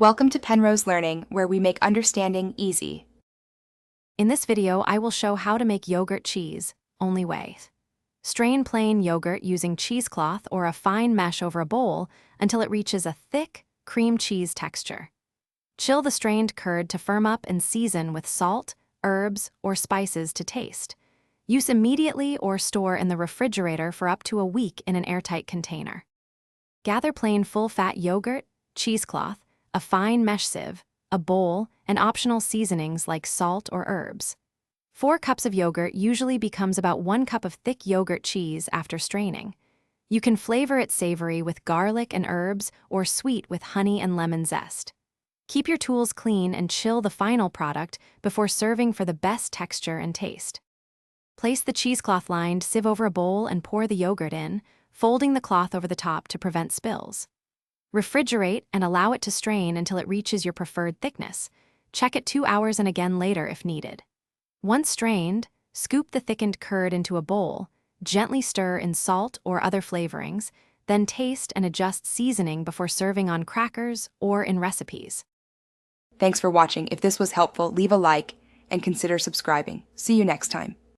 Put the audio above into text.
Welcome to Penrose Learning, where we make understanding easy. In this video, I will show how to make yogurt cheese, only way. Strain plain yogurt using cheesecloth or a fine mesh over a bowl until it reaches a thick, cream cheese texture. Chill the strained curd to firm up and season with salt, herbs, or spices to taste. Use immediately or store in the refrigerator for up to a week in an airtight container. Gather plain full-fat yogurt, cheesecloth, a fine mesh sieve, a bowl, and optional seasonings like salt or herbs. 4 cups of yogurt usually becomes about 1 cup of thick yogurt cheese after straining. You can flavor it savory with garlic and herbs or sweet with honey and lemon zest. Keep your tools clean and chill the final product before serving for the best texture and taste. Place the cheesecloth-lined sieve over a bowl and pour the yogurt in, folding the cloth over the top to prevent spills. Refrigerate and allow it to strain until it reaches your preferred thickness. Check it 2 hours and again later if needed. Once strained, scoop the thickened curd into a bowl, gently stir in salt or other flavorings, then taste and adjust seasoning before serving on crackers or in recipes. Thanks for watching. If this was helpful, leave a like and consider subscribing. See you next time.